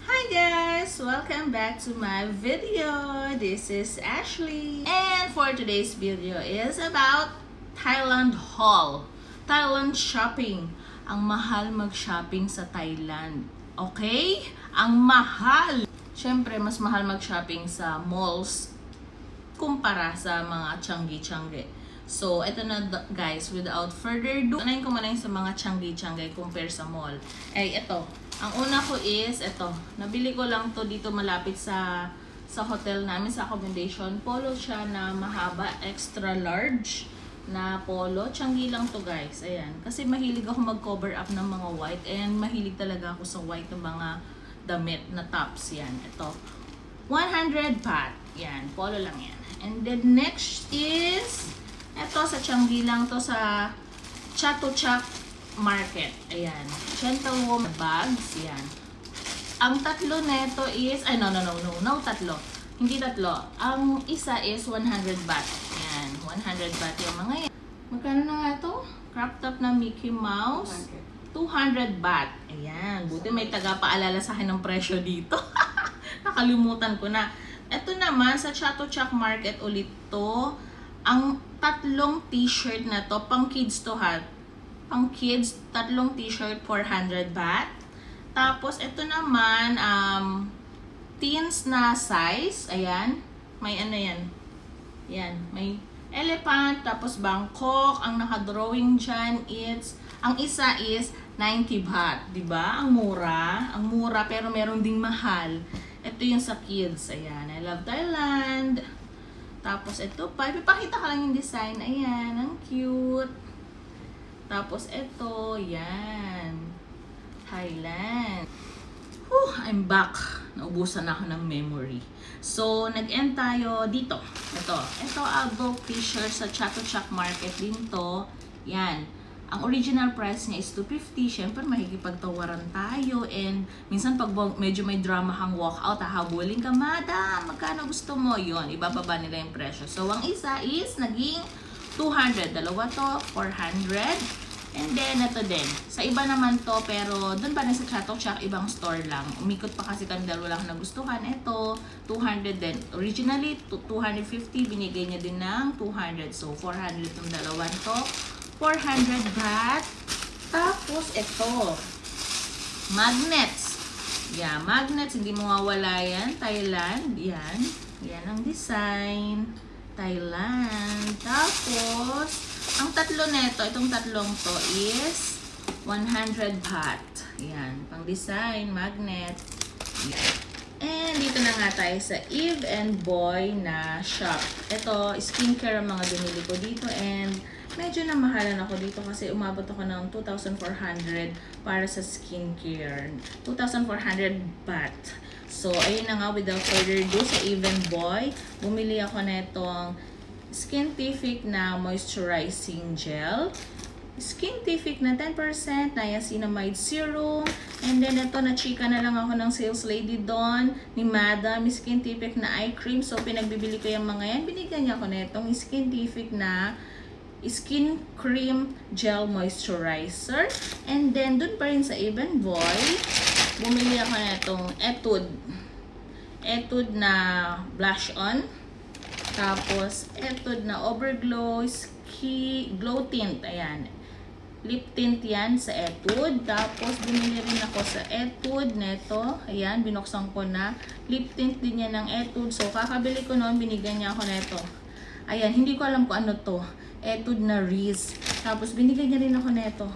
Hi guys! Welcome back to my video. This is Ashley. And for today's video is about Thailand haul. Thailand shopping. Ang mahal mag-shopping sa Thailand. Okay? Ang mahal! Siyempre, mas mahal mag-shopping sa malls kumpara sa mga Changi-Changi. So, ito na guys, without further ado, unahin ko muna sa mga Changi-Changi compare sa mall. Ito. Ang una ko is, ito. Nabili ko lang to dito malapit sa hotel namin, sa accommodation. Polo siya na mahaba, extra large na polo. Changi lang to guys. Ayan. Kasi mahilig ako mag-cover up ng mga white. And mahilig talaga ako sa white ng mga damit na tops. Yan. Ito. 100 baht. Yan. Polo lang yan. And then next is, ito sa Changi lang to sa Chatuchak Market. Ayan. Gentlewoman bags. Yan. Ang tatlo neto is, no, tatlo. Hindi tatlo. Ang isa is 100 baht. Yan. 100 baht yung mga yan. Magkano na nga ito? Crop top na Mickey Mouse. 200 baht. Ayan. Buti may taga-paalala sa akin ng presyo dito. Nakalimutan ko na. Ito naman, sa Chatuchak Market ulit to. Ang tatlong t-shirt na to, pang kids to ha. Pang kids, tatlong t-shirt, 400 baht. Tapos, ito naman, teens na size. Ayan. May ano yan. Yan. May elephant, tapos Bangkok. Ang naka-drawing dyan is, ang isa is 90 baht. Diba? Ang mura. Ang mura, pero meron ding mahal. Ito yung sa kids. Ayan. I love Thailand. Tapos, ito pa. Ipapakita ka lang yung design. Ayan. Ang cute. Tapos, ito. Yan. Thailand. Whew, I'm back. Naubusan na ako ng memory. So, nag-end tayo dito. Ito adult t-shirt sa Chatuchak Market din to. Yan. Ang original price niya is 250. Siyempre, mahigipagtawaran tayo. And, minsan pag medyo may drama kang walkout, hahabulin ka, madam, magkano gusto mo? Yun, ibababa nila yung presyo. So, ang isa is naging 200. Dalawa to, 400. And then, ito din. Sa iba naman to, pero doon pa rin sa Chatuchak, ibang store lang. Umikot pa kasi kami, dalawa lang nagustuhan. Ito, 200 din. Originally, 250. Binigay niya din ng 200. So, 400 yung dalawa to. 400 baht. Tapos, ito. Magnets. Yeah, magnets. Hindi mo mawala yan. Thailand. Yan. Yan ang design. Thailand. Tapos, ang tatlo neto, itong tatlong to is 100 baht. Yan. Pang design, magnet. Yan. And dito na nga tayo sa Eve and Boy na shop. Ito, skincare ang mga binili ko dito. And medyo namahalan ako dito kasi umabot ako ng 2,400 para sa skincare. 2,400 baht. So, ayun na nga, without further ado, sa Even Boy, bumili ako na itong Skintific na moisturizing gel. Skintific na 10%, niacinamide serum. And then, ito, na-chika na lang ako ng sales lady doon ni Madam, Skintific na eye cream. So, pinagbibili ko yung mga yan. Binigyan niya ako na itong Skintific na skin cream gel moisturizer. And then, dun pa rin sa Even Boy, bumili ako na itong Etude na blush on. Tapos, Etude na Overglow Glow Tint. Ayan. Lip tint yan sa Etude. Tapos, bumili rin ako sa Etude neto. Ayan, binuksan ko na. Lip tint din yan ng Etude. So, kakabili ko noon, binigyan niya ako neto. Ayan, hindi ko alam kung ano to. Etude na Riz. Tapos, binigyan niya rin ako neto.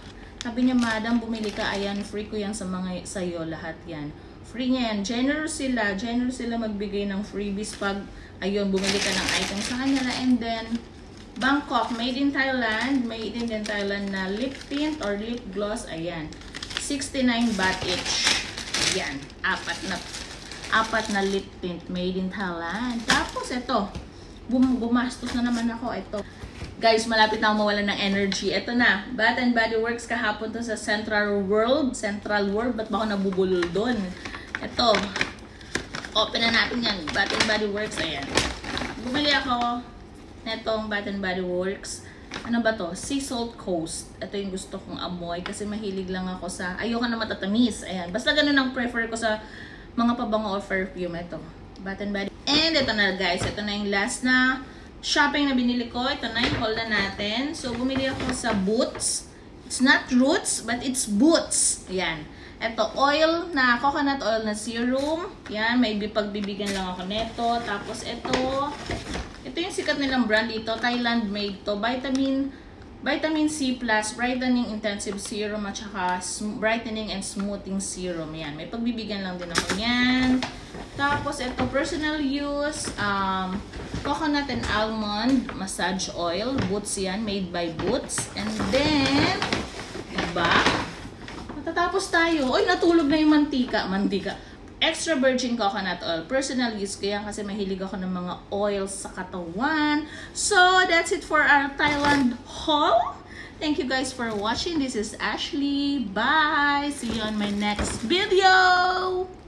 Sabi niya, madam, bumili ka. Ayan, free ko yan sa'yo lahat yan. Free niya yan. Generous sila magbigay ng freebies pag, ayun, bumili ka ng item sa kanila. And then, Bangkok, made in Thailand na lip tint or lip gloss. Ayan, 69 baht each. Ayan, apat na lip tint made in Thailand. Tapos, ito, bumastos na naman ako. Ito. Guys, malapit na akong mawalan ng energy. Ito na, Bath and Body Works kahapon to sa Central World. Ba't ba ako nabubulol doon? Ito, open na natin yan. Bath and Body Works, ayan. Bumili ako netong Bath and Body Works. Ano ba to? Sea Salt Coast. Ito yung gusto kong amoy kasi mahilig lang ako sa, ayoko na matatamis. Ayan. Basta ganun ang prefer ko sa mga pabango or perfume. Ito, Bath and Body. And ito na guys, ito na yung last na shopping na binili ko. Ito na yung haul na natin. So, bumili ako sa Boots. It's not Roots, but it's Boots. Yan. Ito, oil na, coconut oil na serum. Yan, may pagbibigyan lang ako neto. Tapos ito yung sikat nilang brand dito. Thailand made to. Vitamin C Plus, Brightening Intensive Serum at saka Brightening and Smoothing Serum. Yan, may pagbibigyan lang din ako yan. Tapos ito, personal use, coconut and almond massage oil. Boots yan, made by Boots. And then, diba? Matatapos tayo. Oy, natulog na yung mantika. Extra virgin coconut oil. Personal use ko yan kasi mahilig ako ng mga oils sa katawan. So, that's it for our Thailand haul. Thank you guys for watching. This is Ashley. Bye! See you on my next video!